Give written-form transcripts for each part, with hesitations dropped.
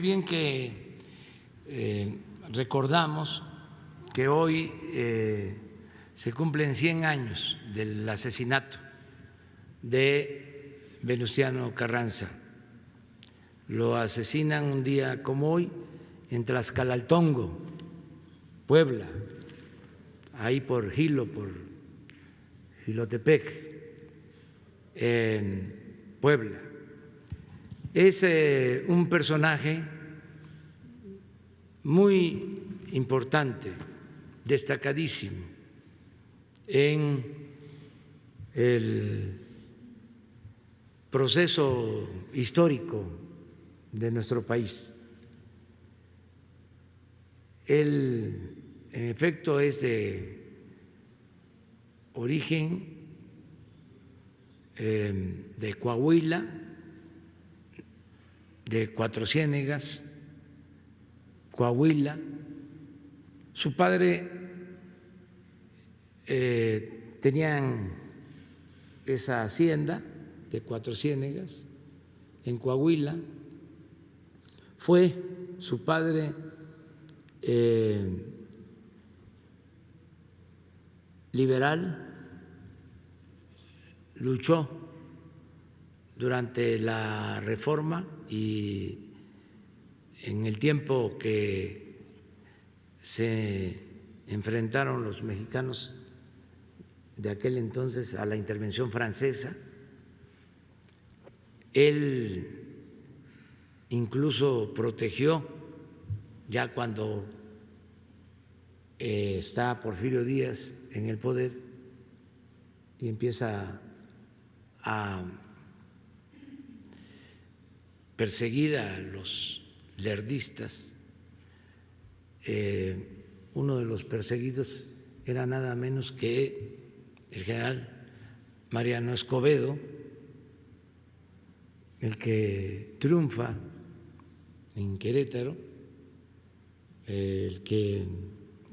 Bien que recordamos que hoy se cumplen 100 años del asesinato de Venustiano Carranza. Lo asesinan un día como hoy en Tlaxcalaltongo, Puebla, ahí por Jilotepec, en Puebla. Es un personaje muy importante, destacadísimo en el proceso histórico de nuestro país. Él, en efecto, es de origen de Coahuila, de Cuatro Ciénegas, Coahuila. Su padre tenían esa hacienda de Cuatro Ciénegas en Coahuila. Fue su padre liberal, luchó durante la Reforma y en el tiempo que se enfrentaron los mexicanos de aquel entonces a la intervención francesa. Él incluso protegió, ya cuando está Porfirio Díaz en el poder y empieza a perseguir a los lerdistas, uno de los perseguidos era nada menos que el general Mariano Escobedo, el que triunfa en Querétaro, el que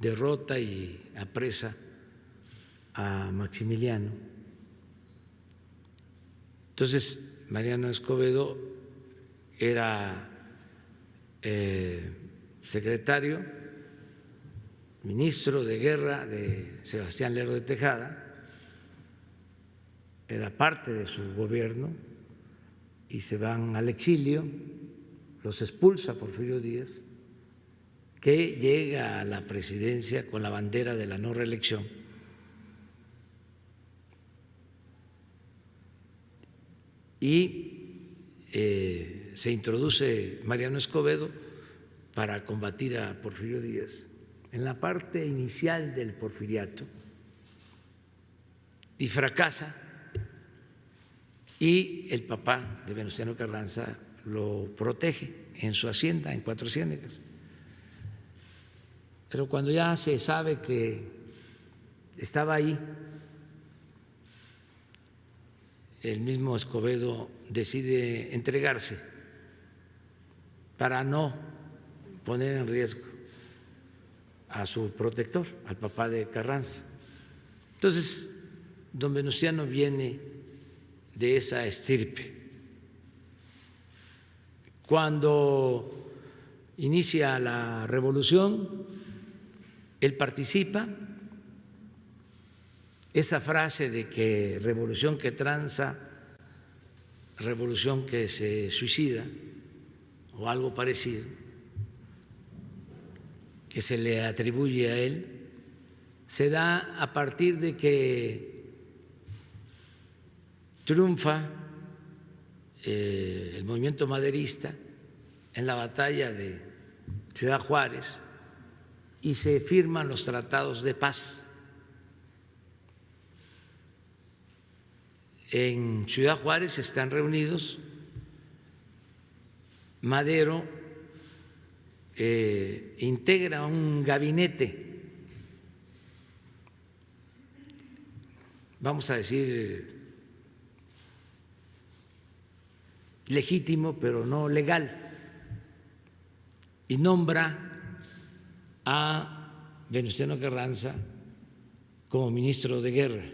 derrota y apresa a Maximiliano. Entonces, Mariano Escobedo era secretario, ministro de guerra de Sebastián Lerdo de Tejada, era parte de su gobierno y se van al exilio, los expulsa Porfirio Díaz, que llega a la presidencia con la bandera de la no reelección. Y se introduce Mariano Escobedo para combatir a Porfirio Díaz en la parte inicial del porfiriato y fracasa, y el papá de Venustiano Carranza lo protege en su hacienda en Cuatro Ciénegas. Pero cuando ya se sabe que estaba ahí, el mismo Escobedo decide entregarse para no poner en riesgo a su protector, al papá de Carranza. Entonces, don Venustiano viene de esa estirpe. Cuando inicia la revolución, él participa. Esa frase de que revolución que tranza, revolución que se suicida, o algo parecido, que se le atribuye a él, se da a partir de que triunfa el movimiento maderista en la batalla de Ciudad Juárez y se firman los tratados de paz. En Ciudad Juárez están reunidos. Madero integra un gabinete, vamos a decir legítimo, pero no legal, y nombra a Venustiano Carranza como ministro de Guerra.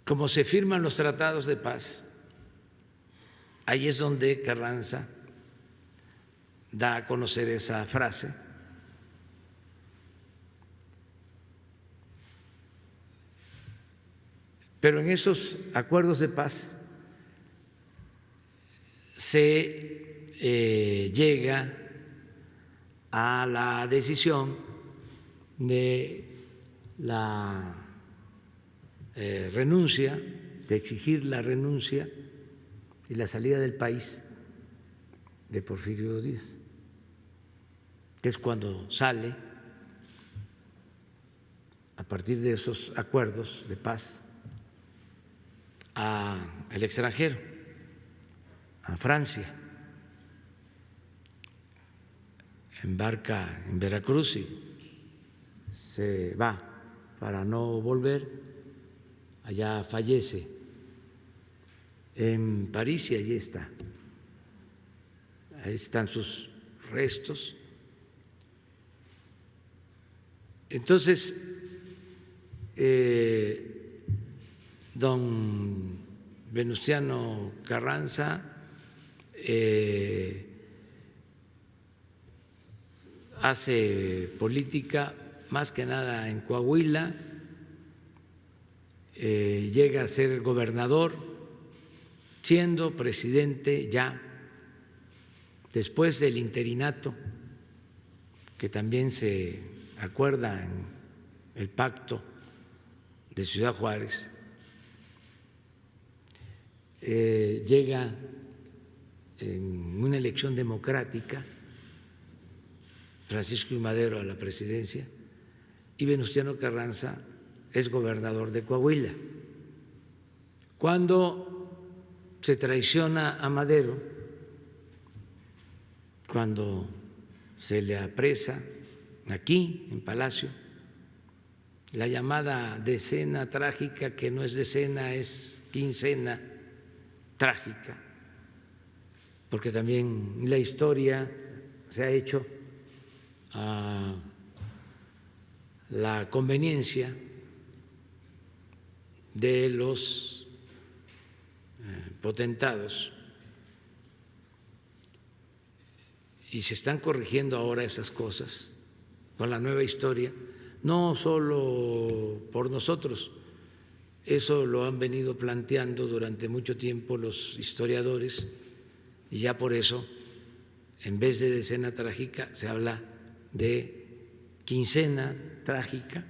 como se firman los tratados de paz, ahí es donde Carranza da a conocer esa frase. Pero en esos acuerdos de paz se llega a la decisión de la renuncia, de exigir la renuncia y la salida del país de Porfirio Díaz, que es cuando sale a partir de esos acuerdos de paz al extranjero, a Francia, embarca en Veracruz y se va para no volver, allá fallece en París y allí está, ahí están sus restos. Entonces, don Venustiano Carranza hace política más que nada en Coahuila, llega a ser gobernador, siendo presidente ya después del interinato, que también se acuerda en el pacto de Ciudad Juárez, llega en una elección democrática Francisco I. Madero a la presidencia y Venustiano Carranza es gobernador de Coahuila. Cuando se traiciona a Madero, cuando se le apresa aquí en Palacio, la llamada decena trágica, que no es decena, es quincena trágica, porque también la historia se ha hecho a la conveniencia de los potentados y se están corrigiendo ahora esas cosas con la nueva historia, no solo por nosotros, eso lo han venido planteando durante mucho tiempo los historiadores y ya por eso en vez de decena trágica se habla de quincena trágica,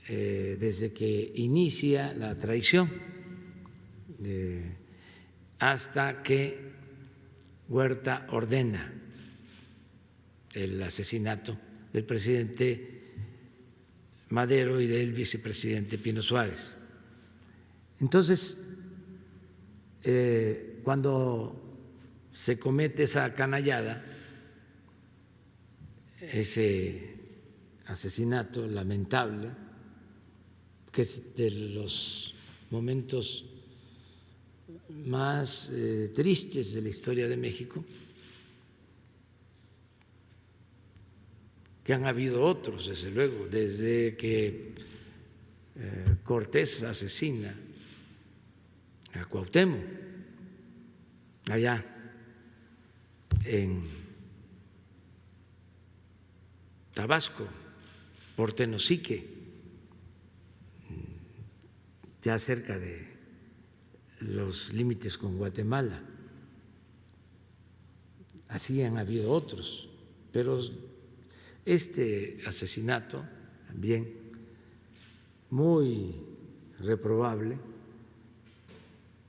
desde que inicia la traición hasta que Huerta ordena el asesinato del presidente Madero y del vicepresidente Pino Suárez. Entonces, cuando se comete esa canallada, ese asesinato lamentable, que es de los momentos más tristes de la historia de México, que han habido otros, desde luego, desde que Cortés asesina a Cuauhtémoc, allá en Tabasco, por Tenosique, ya cerca de los límites con Guatemala. Así han habido otros, pero este asesinato también muy reprobable,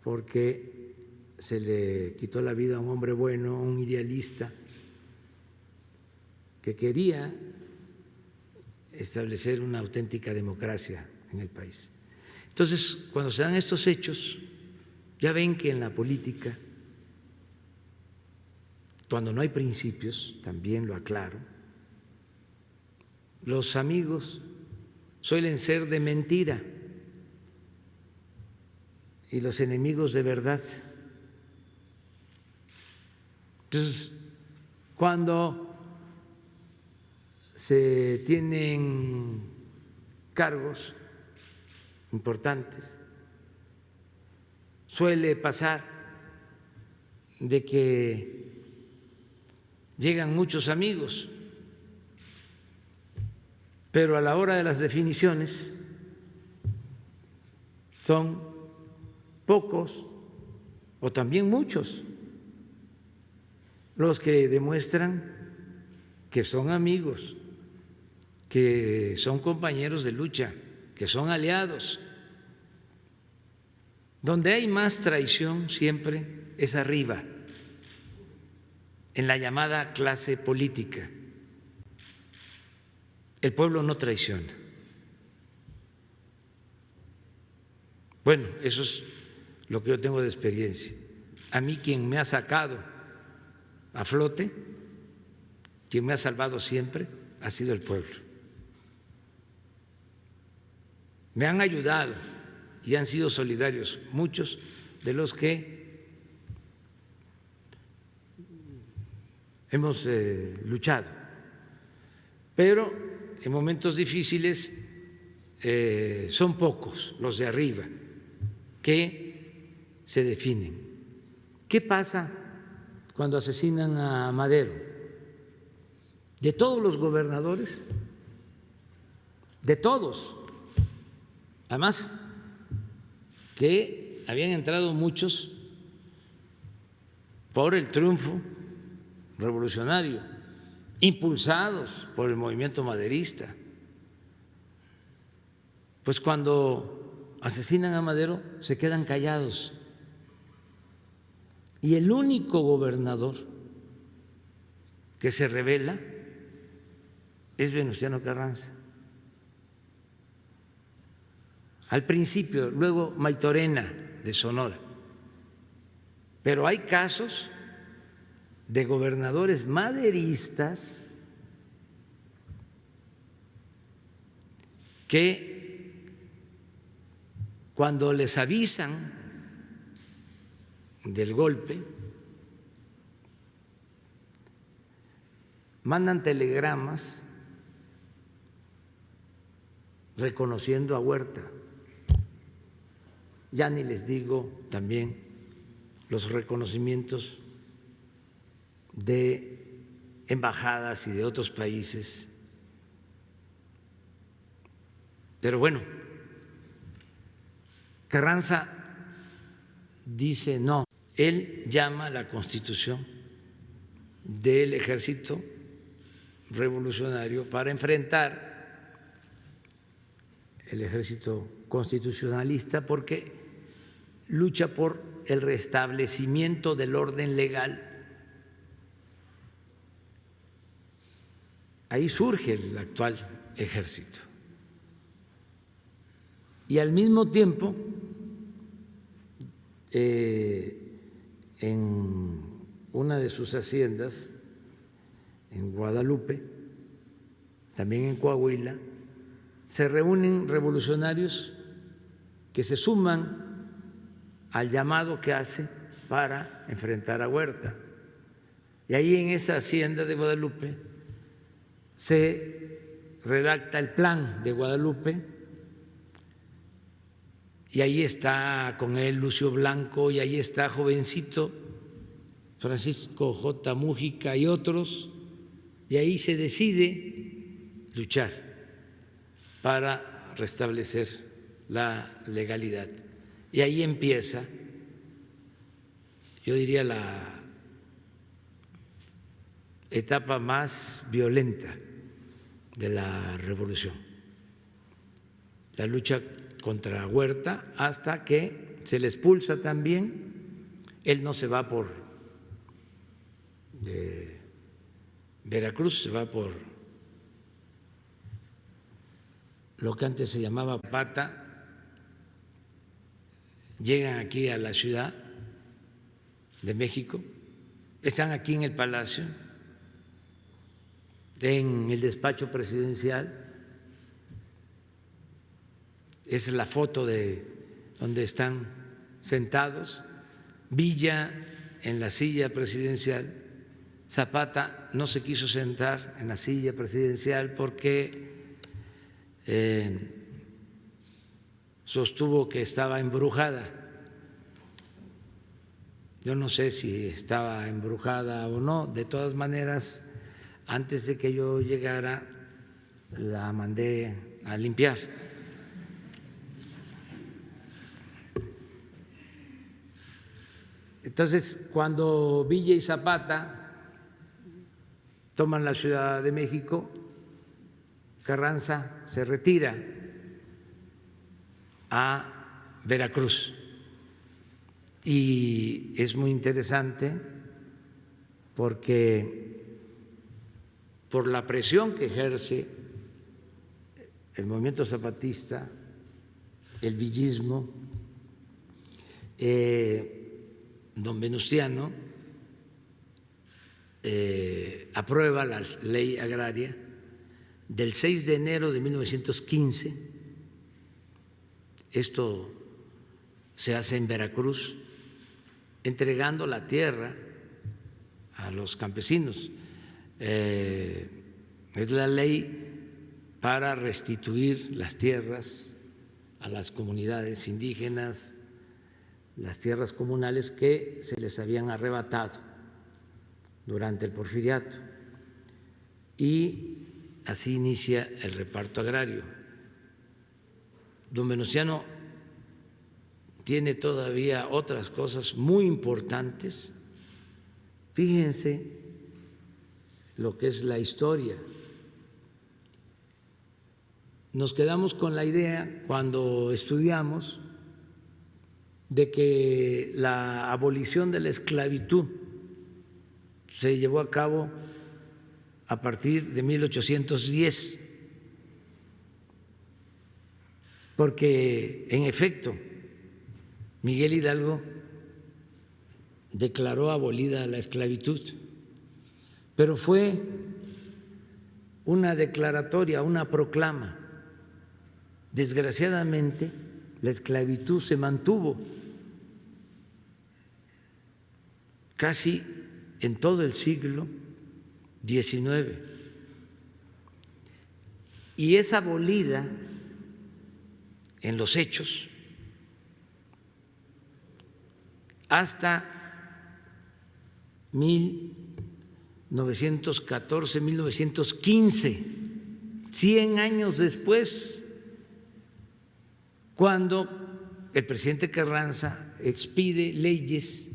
porque se le quitó la vida a un hombre bueno, un idealista que quería establecer una auténtica democracia en el país. Entonces, cuando se dan estos hechos, ya ven que en la política, cuando no hay principios, también lo aclaro, los amigos suelen ser de mentira y los enemigos de verdad. Entonces, cuando se tienen cargos importantes. Suele pasar de que llegan muchos amigos, pero a la hora de las definiciones son pocos o también muchos los que demuestran que son amigos, que son compañeros de lucha, que son aliados. Donde hay más traición siempre es arriba, en la llamada clase política. El pueblo no traiciona. Bueno, eso es lo que yo tengo de experiencia. A mí quien me ha sacado a flote, quien me ha salvado siempre, ha sido el pueblo. Me han ayudado y han sido solidarios muchos de los que hemos luchado, pero en momentos difíciles son pocos los de arriba que se definen. ¿Qué pasa cuando asesinan a Madero? De todos los gobernadores, de todos, además que habían entrado muchos por el triunfo revolucionario, impulsados por el movimiento maderista. Pues cuando asesinan a Madero se quedan callados. Y el único gobernador que se rebela es Venustiano Carranza. Al principio, luego Maytorena de Sonora. Pero hay casos de gobernadores maderistas que cuando les avisan del golpe mandan telegramas reconociendo a Huerta. Ya ni les digo también los reconocimientos de embajadas y de otros países. Pero bueno, Carranza dice no, él llama a la Constitución del Ejército Revolucionario para enfrentar el ejército constitucionalista porque lucha por el restablecimiento del orden legal. Ahí surge el actual ejército. Y al mismo tiempo, en una de sus haciendas, en Guadalupe, también en Coahuila, se reúnen revolucionarios que se suman al llamado que hace para enfrentar a Huerta. Y ahí en esa hacienda de Guadalupe se redacta el plan de Guadalupe y ahí está con él Lucio Blanco y ahí está jovencito Francisco J. Mújica y otros, y ahí se decide luchar para restablecer la legalidad. Y ahí empieza, yo diría, la etapa más violenta de la revolución, la lucha contra Huerta, hasta que se le expulsa también. Él no se va por Veracruz, se va por lo que antes se llamaba Pata. Llegan aquí a la Ciudad de México, están aquí en el Palacio, en el despacho presidencial. Esa es la foto de donde están sentados. Villa en la silla presidencial. Zapata no se quiso sentar en la silla presidencial porque sostuvo que estaba embrujada. Yo no sé si estaba embrujada o no, de todas maneras, antes de que yo llegara, la mandé a limpiar. Entonces, cuando Villa y Zapata toman la Ciudad de México, Carranza se retira a Veracruz. Y es muy interesante porque por la presión que ejerce el movimiento zapatista, el villismo, don Venustiano aprueba la ley agraria del 6 de enero de 1915. Esto se hace en Veracruz, entregando la tierra a los campesinos. Es la ley para restituir las tierras a las comunidades indígenas, las tierras comunales que se les habían arrebatado durante el Porfiriato. Y así inicia el reparto agrario. Don Venustiano tiene todavía otras cosas muy importantes. Fíjense lo que es la historia. Nos quedamos con la idea cuando estudiamos de que la abolición de la esclavitud se llevó a cabo a partir de 1810, porque en efecto Miguel Hidalgo declaró abolida la esclavitud, pero fue una declaratoria, una proclama. Desgraciadamente, la esclavitud se mantuvo casi en todo el siglo XIX y es abolida en los hechos hasta 1914, 1915, 100 años después, cuando el presidente Carranza expide leyes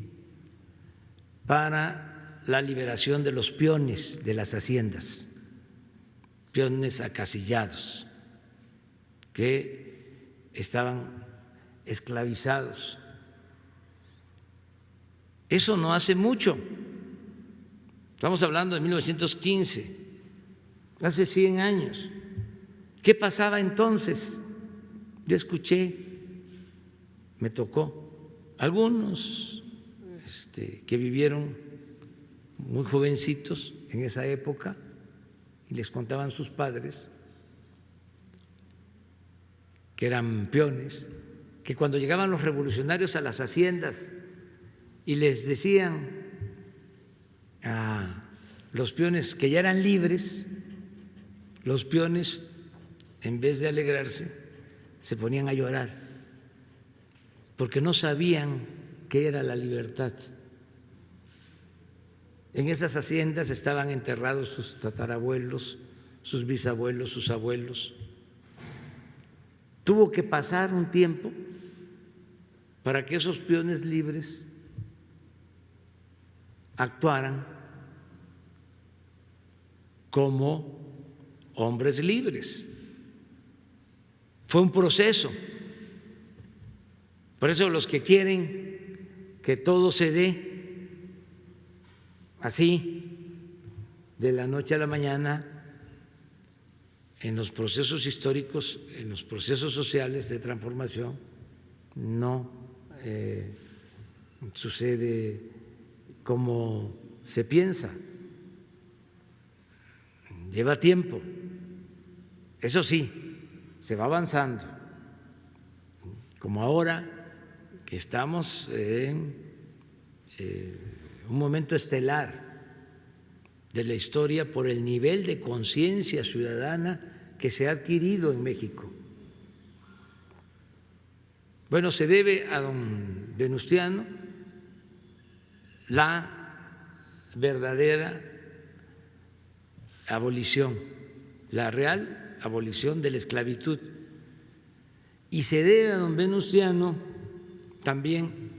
para la liberación de los peones de las haciendas, peones acasillados que estaban esclavizados. Eso no hace mucho, estamos hablando de 1915, hace 100 años. ¿Qué pasaba entonces? Yo escuché, me tocó, algunos que vivieron muy jovencitos en esa época y les contaban sus padres que eran peones, que cuando llegaban los revolucionarios a las haciendas y les decían a los peones que ya eran libres, los peones, en vez de alegrarse, se ponían a llorar porque no sabían qué era la libertad. En esas haciendas estaban enterrados sus tatarabuelos, sus bisabuelos, sus abuelos. Tuvo que pasar un tiempo para que esos peones libres actuaran como hombres libres. Fue un proceso. Por eso los que quieren que todo se dé así, de la noche a la mañana, en los procesos históricos, en los procesos sociales de transformación, no sucede como se piensa. Lleva tiempo. Eso sí, se va avanzando, como ahora que estamos en un momento estelar de la historia por el nivel de conciencia ciudadana que se ha adquirido en México. Bueno, se debe a don Venustiano la verdadera abolición, la real abolición de la esclavitud. Y se debe a don Venustiano también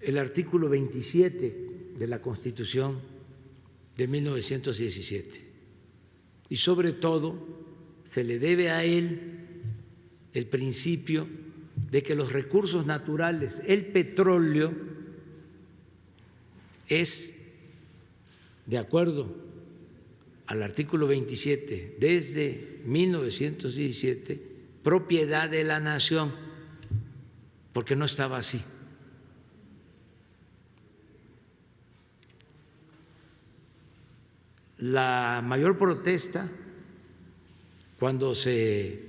el artículo 27 de la Constitución de 1917. Y sobre todo se le debe a él el principio de que los recursos naturales, el petróleo, es, de acuerdo al artículo 27, desde 1917, propiedad de la nación, porque no estaba así. La mayor protesta cuando se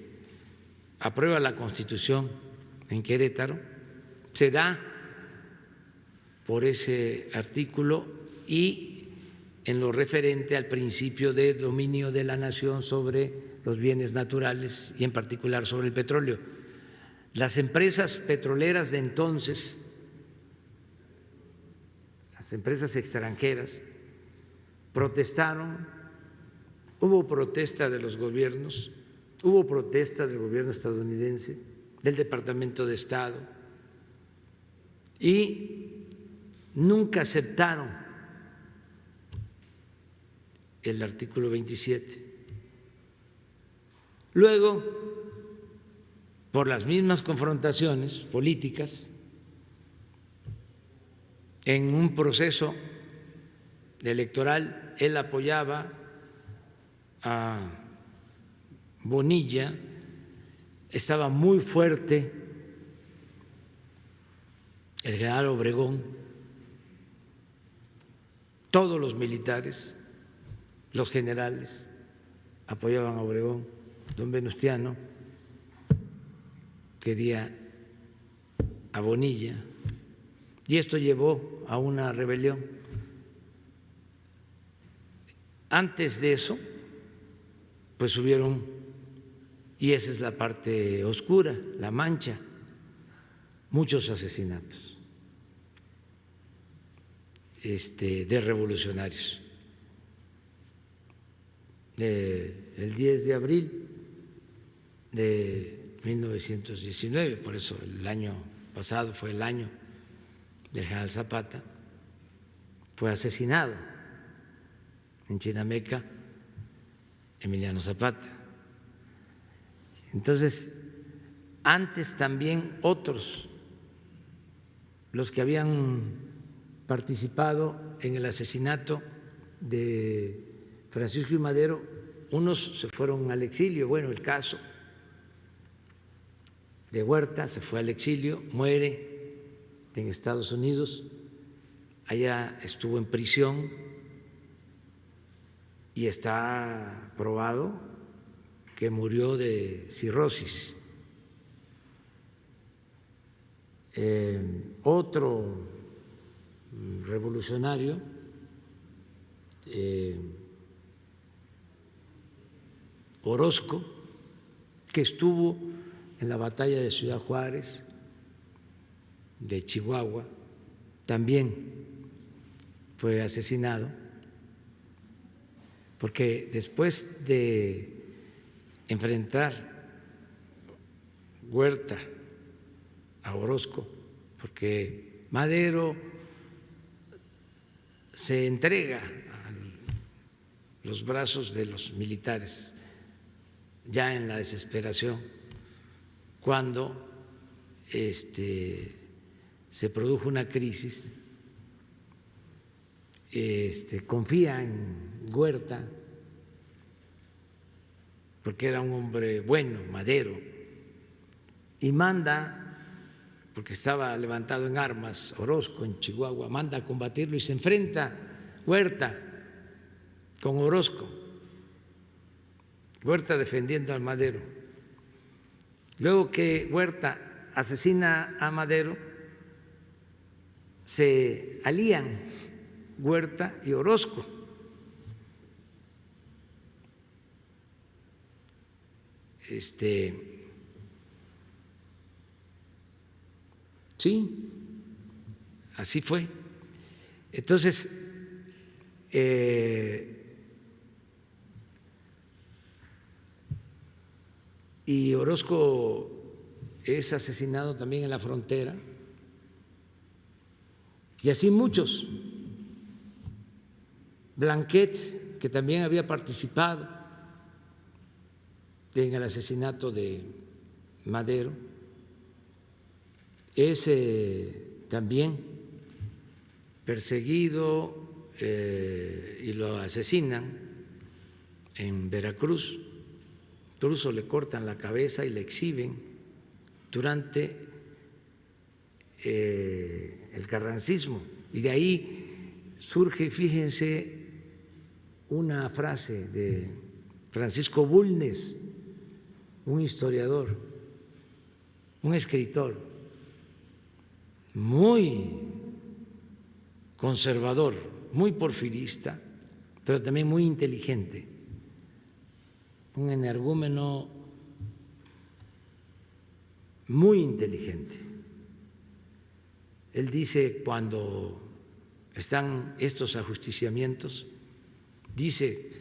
aprueba la Constitución en Querétaro se da por ese artículo y en lo referente al principio de dominio de la nación sobre los bienes naturales y en particular sobre el petróleo. Las empresas petroleras de entonces, las empresas extranjeras, protestaron, hubo protesta de los gobiernos, hubo protesta del gobierno estadounidense, del Departamento de Estado, y nunca aceptaron el artículo 27. Luego, por las mismas confrontaciones políticas, en un proceso electoral, él apoyaba a Bonilla, estaba muy fuerte el general Obregón, todos los militares, los generales apoyaban a Obregón, don Venustiano quería a Bonilla y esto llevó a una rebelión. Antes de eso, pues hubieron, y esa es la parte oscura, la mancha, muchos asesinatos de revolucionarios. El 10 de abril de 1919, por eso el año pasado fue el año del general Zapata, fue asesinado en Chinameca Emiliano Zapata. Entonces, antes también otros, los que habían participado en el asesinato de Francisco I. Madero, unos se fueron al exilio. Bueno, el caso de Huerta se fue al exilio, muere en Estados Unidos, allá estuvo en prisión y está probado que murió de cirrosis. Otro revolucionario, Orozco, que estuvo en la batalla de Ciudad Juárez, de Chihuahua, también fue asesinado, porque después de enfrentar Huerta a Orozco, porque Madero se entrega a los brazos de los militares ya en la desesperación, cuando se produjo una crisis, confía en Huerta, porque era un hombre bueno, Madero, y manda, porque estaba levantado en armas Orozco en Chihuahua, manda a combatirlo y se enfrenta Huerta con Orozco, Huerta defendiendo al Madero. Luego que Huerta asesina a Madero, se alían Huerta y Orozco. Sí, así fue. Entonces, y Orozco es asesinado también en la frontera, y así muchos. Blanquet, que también había participado en el asesinato de Madero, es también perseguido y lo asesinan en Veracruz. Incluso le cortan la cabeza y le exhiben durante el carrancismo. Y de ahí surge, fíjense, una frase de Francisco Bulnes, un historiador, un escritor muy conservador, muy porfirista, pero también muy inteligente, un energúmeno muy inteligente. Él dice, cuando están estos ajusticiamientos, dice: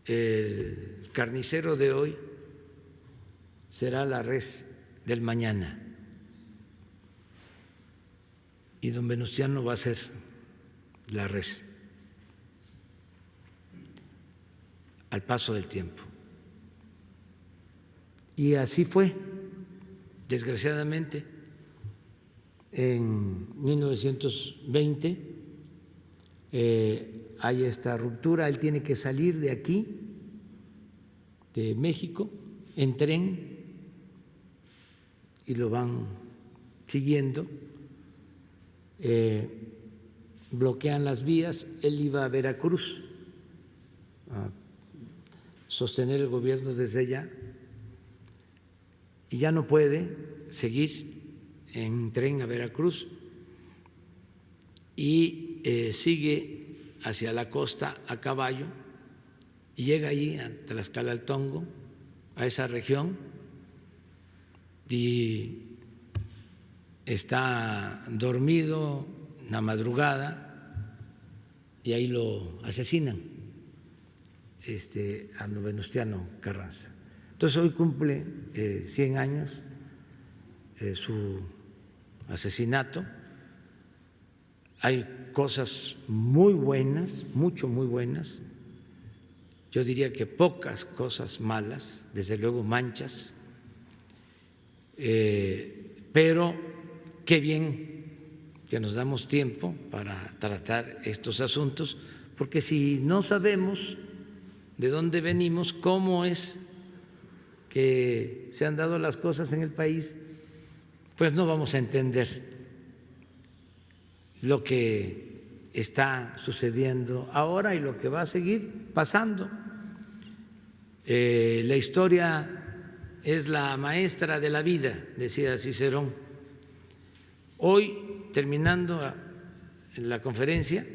el carnicero de hoy será la res del mañana, y don Venustiano va a ser la res al paso del tiempo. Y así fue, desgraciadamente. En 1920 hay esta ruptura, él tiene que salir de aquí, de México, en tren, y lo van siguiendo, bloquean las vías. Él iba a Veracruz a sostener el gobierno desde allá, y ya no puede seguir en tren a Veracruz, y sigue hacia la costa a caballo, y llega allí a Tlaxcala-Altongo, a esa región, y está dormido una madrugada, y ahí lo asesinan, a don Venustiano Carranza. Entonces hoy cumple 100 años su asesinato. Hay cosas muy buenas, muy buenas. Yo diría que pocas cosas malas, desde luego manchas, pero qué bien que nos damos tiempo para tratar estos asuntos, porque si no sabemos de dónde venimos, cómo es que se han dado las cosas en el país, pues no vamos a entender lo que está sucediendo ahora y lo que va a seguir pasando. La historia es la maestra de la vida, decía Cicerón. Hoy, terminando la conferencia,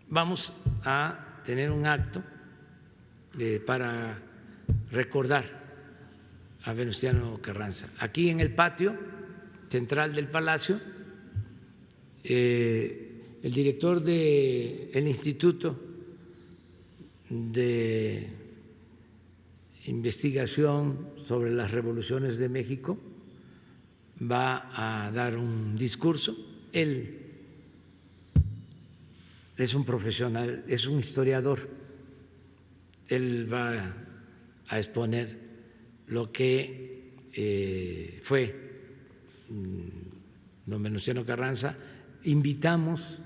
vamos a tener un acto para recordar a Venustiano Carranza. Aquí en el patio central del Palacio, el director del Instituto de Investigación sobre las Revoluciones de México va a dar un discurso. Él es un profesional, es un historiador. Él va a exponer lo que fue don Venustiano Carranza. Invitamos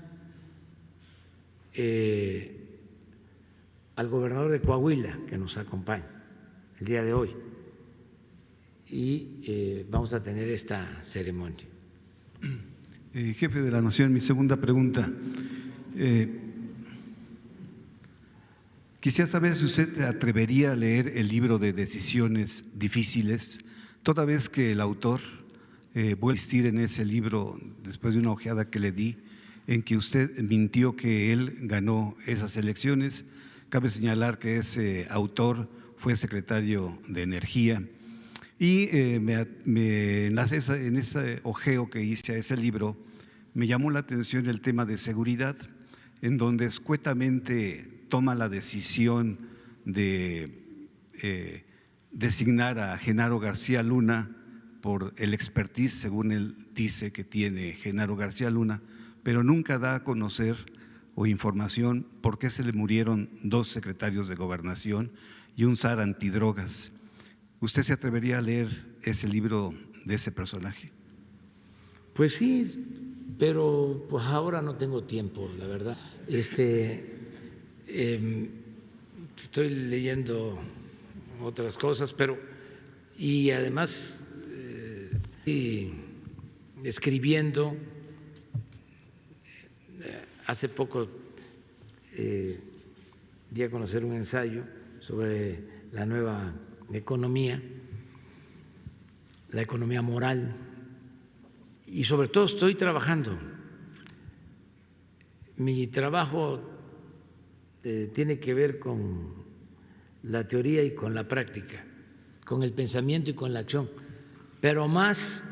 al gobernador de Coahuila que nos acompañe el día de hoy, y vamos a tener esta ceremonia. Jefe de la Nación, mi segunda pregunta. Quisiera saber si usted se atrevería a leer el libro de Decisiones Difíciles, toda vez que el autor vuelve a insistir en ese libro, después de una ojeada que le di, en que usted mintió que él ganó esas elecciones. Cabe señalar que ese autor fue secretario de Energía. Y en ese ojeo que hice a ese libro, me llamó la atención el tema de seguridad, en donde escuetamente toma la decisión de designar a Genaro García Luna por el expertise, según él dice que tiene Genaro García Luna, pero nunca da a conocer o información por qué se le murieron 2 secretarios de Gobernación y un zar antidrogas. ¿Usted se atrevería a leer ese libro de ese personaje? Pues sí, pero pues ahora no tengo tiempo, la verdad. Estoy leyendo otras cosas, y además y escribiendo. Hace poco di a conocer un ensayo sobre la nueva economía, la economía moral, y sobre todo estoy trabajando. Mi trabajo tiene que ver con la teoría y con la práctica, con el pensamiento y con la acción, pero más